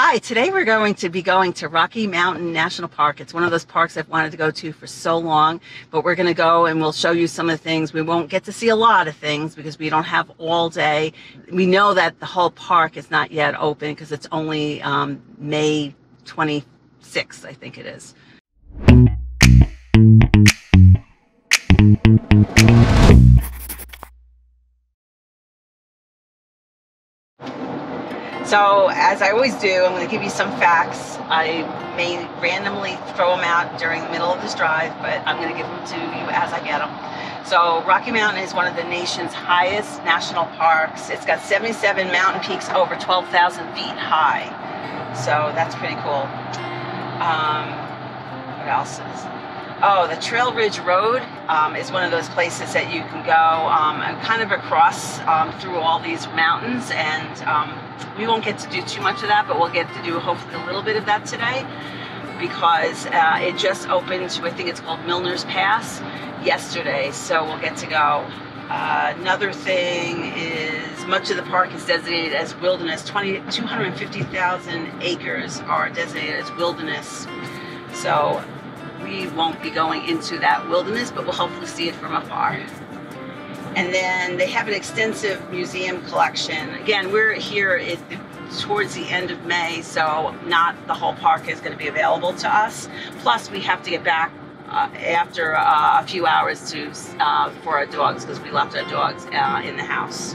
Hi, today we're going to be going to Rocky Mountain National Park. It's one of those parks I've wanted to go to for so long, but we're going to go and we'll show you some of the things. We won't get to see a lot of things because we don't have all day. We know that the whole park is not yet open because it's only May 26th, I think it is. So, as I always do, I'm going to give you some facts. I may randomly throw them out during the middle of this drive, but I'm going to give them to you as I get them. So, Rocky Mountain is one of the nation's highest national parks. It's got 77 mountain peaks over 12,000 feet high. So, that's pretty cool. What else is? Oh, the Trail Ridge Road is one of those places that you can go kind of across through all these mountains, and we won't get to do too much of that, but we'll get to do hopefully a little bit of that today because it just opened, I think it's called Milner's Pass, yesterday, so we'll get to go. Another thing is much of the park is designated as wilderness. 250,000 acres are designated as wilderness, so we won't be going into that wilderness, but we'll hopefully see it from afar. And then they have an extensive museum collection. Again, we're here towards the end of May, so not the whole park is going to be available to us. Plus, we have to get back after a few hours for our dogs because we left our dogs in the house.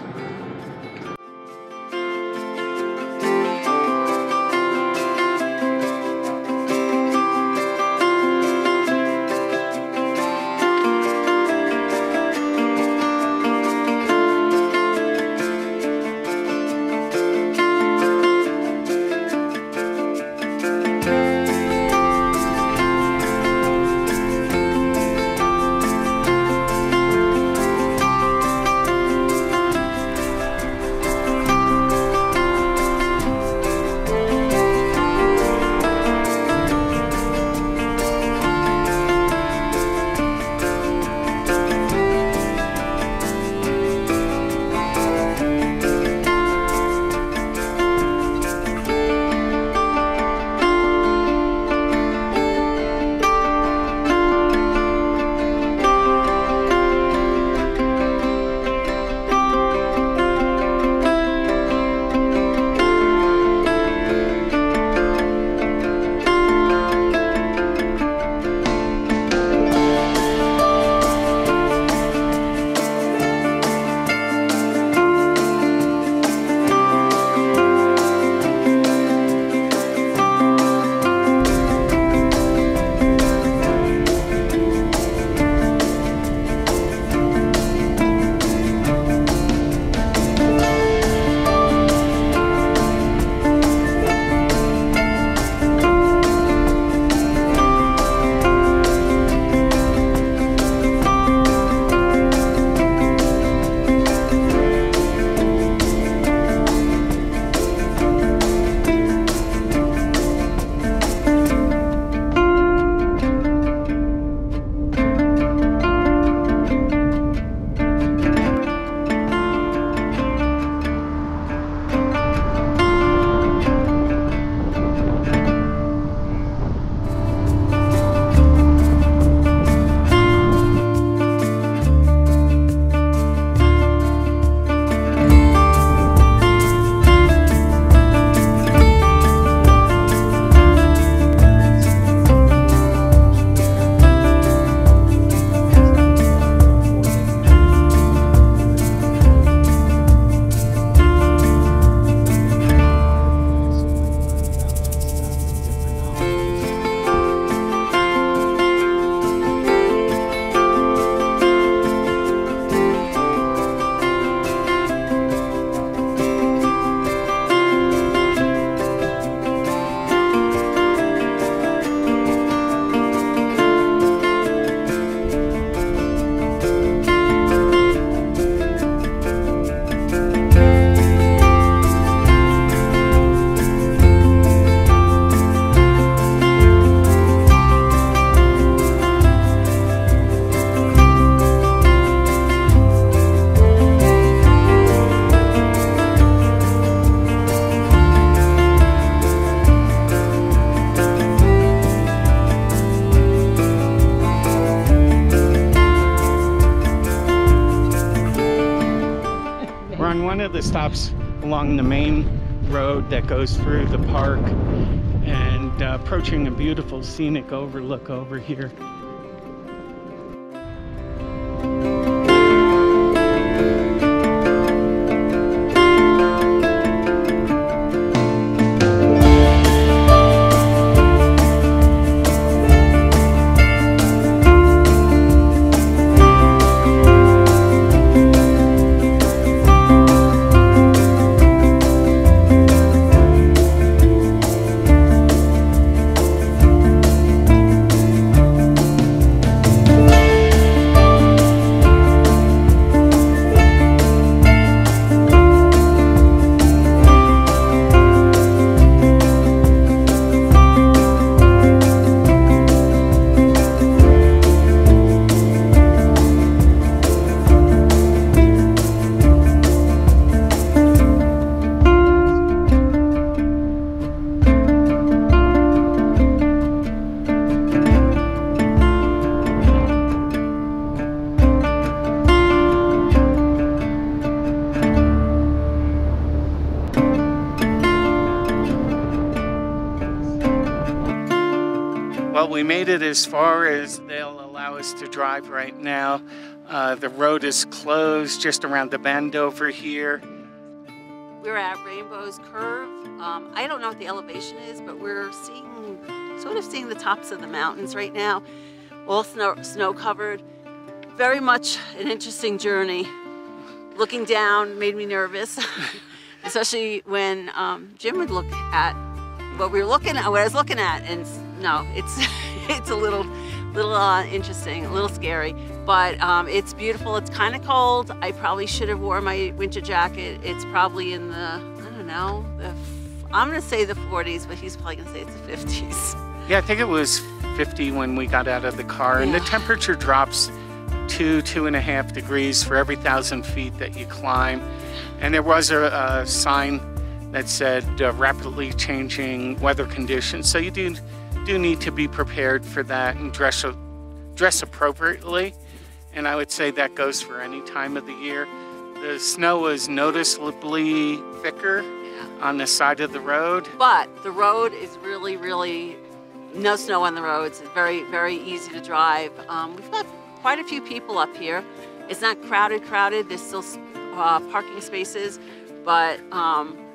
stops along the main road that goes through the park, and approaching a beautiful scenic overlook over here. Well, we made it as far as they'll allow us to drive right now. The road is closed just around the bend over here. We're at Rainbow's Curve. I don't know what the elevation is, but we're sort of seeing the tops of the mountains right now. All snow covered. Very much an interesting journey. Looking down made me nervous, especially when Jim would look at what I was looking at, and no, it's a little interesting, a little scary, but it's beautiful. It's kind of cold. I probably should have worn my winter jacket. It's probably in the, I don't know, I'm gonna say the 40s, but he's probably gonna say it's the 50s. Yeah, I think it was 50 when we got out of the car, and the temperature drops 2.5 degrees for every 1,000 feet that you climb. And there was a sign that said rapidly changing weather conditions, so you do need to be prepared for that and dress appropriately. And I would say that goes for any time of the year. The snow was noticeably thicker on the side of the road, but the road is really no snow on the roads. It's very easy to drive. We've got quite a few people up here. It's not crowded. There's still parking spaces, but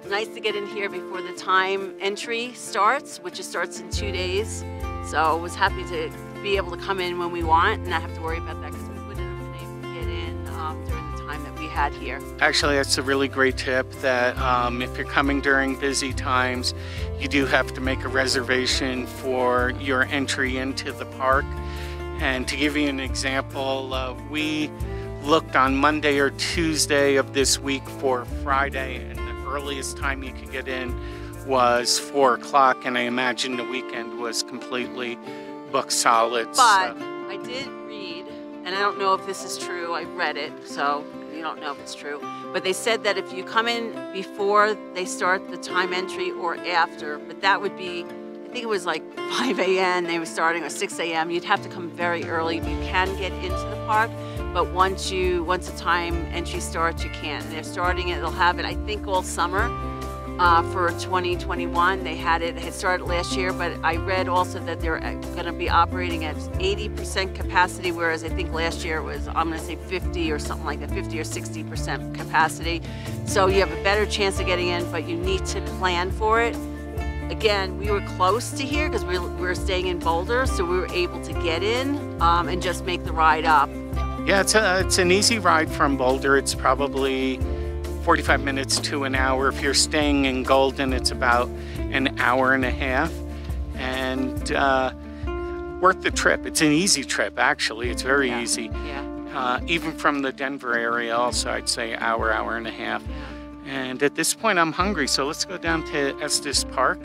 nice to get in here before the time entry starts, which starts in 2 days. So I was happy to be able to come in when we want and not have to worry about that, because we wouldn't have been able to get in during the time that we had here. Actually, that's a really great tip, that if you're coming during busy times, you do have to make a reservation for your entry into the park. And to give you an example, we looked on Monday or Tuesday of this week for Friday, and earliest time you could get in was 4 o'clock, and I imagine the weekend was completely booked solid. But I did read, and I don't know if this is true, I read it, so you don't know if it's true, but they said that if you come in before they start the time entry or after, but that would be, I think it was like 5 a.m. they were starting, or 6 a.m. You'd have to come very early. You can get into the park, but once the time entry starts, you can't. And they're starting it, they'll have it, I think, all summer for 2021. They had started last year, but I read also that they're going to be operating at 80% capacity, whereas I think last year it was, I'm going to say 50 or something like that, 50 or 60% capacity. So you have a better chance of getting in, but you need to plan for it. Again, we were close to here because we were staying in Boulder, so we were able to get in and just make the ride up. Yeah, it's an easy ride from Boulder. It's probably 45 minutes to an hour. If you're staying in Golden, it's about an hour and a half. And worth the trip. It's an easy trip, actually. It's very easy. Yeah. Even from the Denver area also, I'd say hour and a half. Yeah. And at this point, I'm hungry, so let's go down to Estes Park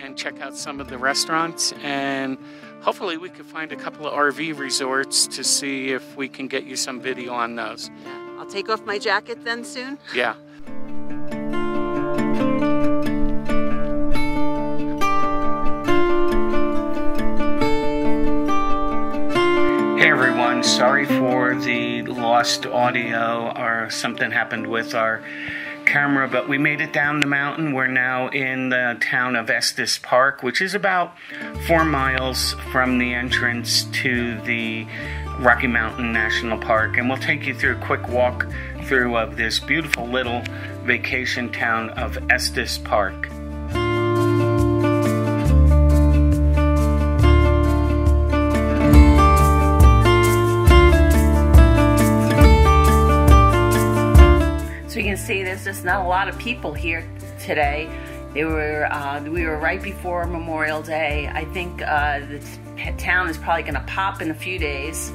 and check out some of the restaurants, and hopefully we could find a couple of RV resorts to see if we can get you some video on those. Yeah. I'll take off my jacket then soon. Yeah. Hey everyone, sorry for the lost audio, or something happened with our camera, but we made it down the mountain. We're now in the town of Estes Park, which is about 4 miles from the entrance to the Rocky Mountain National Park. And we'll take you through a quick walk through of this beautiful little vacation town of Estes Park. So you can see there's just not a lot of people here today. We were right before Memorial Day. I think the town is probably going to pop in a few days.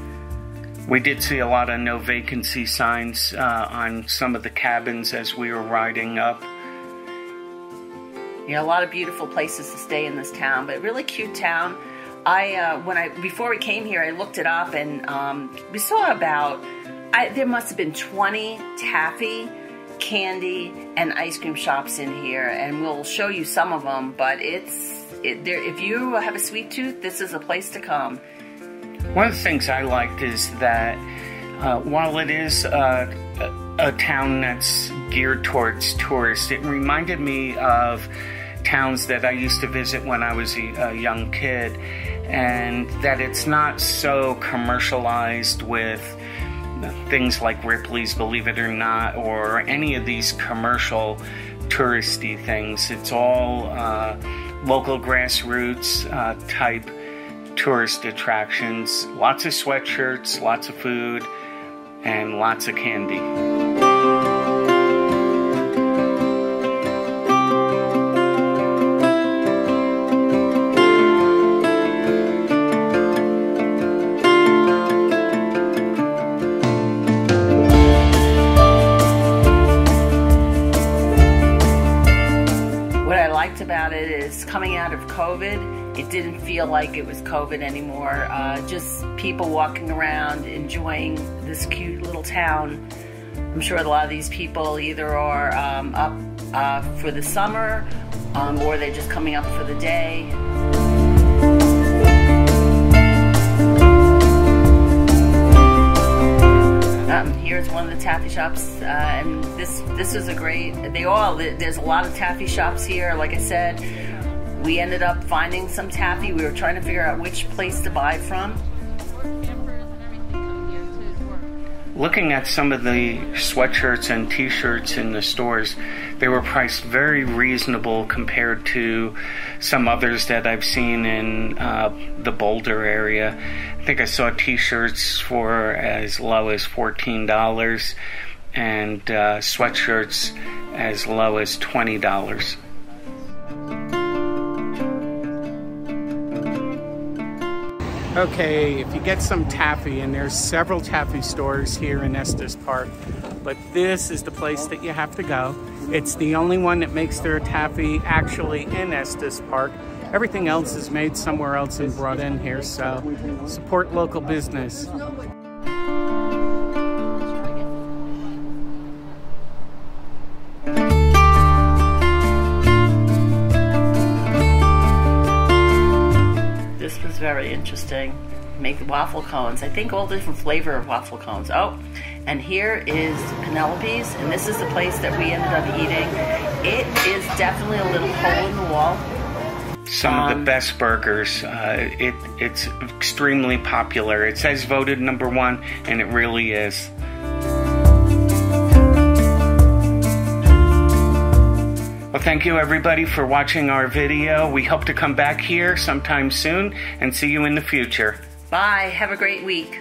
We did see a lot of no vacancy signs on some of the cabins as we were riding up. Yeah, a lot of beautiful places to stay in this town, but really cute town. Before we came here, I looked it up, and we saw about there must have been 20 taffy, candy, and ice cream shops in here, and we'll show you some of them. But if you have a sweet tooth, this is a place to come. One of the things I liked is that while it is a town that's geared towards tourists, it reminded me of towns that I used to visit when I was a young kid, and that it's not so commercialized with things like Ripley's Believe It or Not or any of these commercial touristy things. It's all local grassroots type tourist attractions. Lots of sweatshirts, lots of food, and lots of candy. About it is coming out of COVID, it didn't feel like it was COVID anymore. Just people walking around enjoying this cute little town. I'm sure a lot of these people either are up for the summer or they're just coming up for the day. Here's one of the taffy shops, and this is a great. There's a lot of taffy shops here. Like I said, we ended up finding some taffy. We were trying to figure out which place to buy from. Looking at some of the sweatshirts and t-shirts in the stores, they were priced very reasonable compared to some others that I've seen in the Boulder area. I think I saw t-shirts for as low as $14 and sweatshirts as low as $20. Okay, if you get some taffy, and there's several taffy stores here in Estes Park, but this is the place that you have to go. It's the only one that makes their taffy actually in Estes Park. Everything else is made somewhere else and brought in here, so support local business. This was very interesting. Make waffle cones. I think all different flavor of waffle cones. Oh, and here is Penelope's, and this is the place that we ended up eating. It is definitely a little hole in the wall. Some of the best burgers. It's extremely popular. It says voted #1, and it really is. Well, thank you everybody for watching our video. We hope to come back here sometime soon and see you in the future. Bye. Have a great week.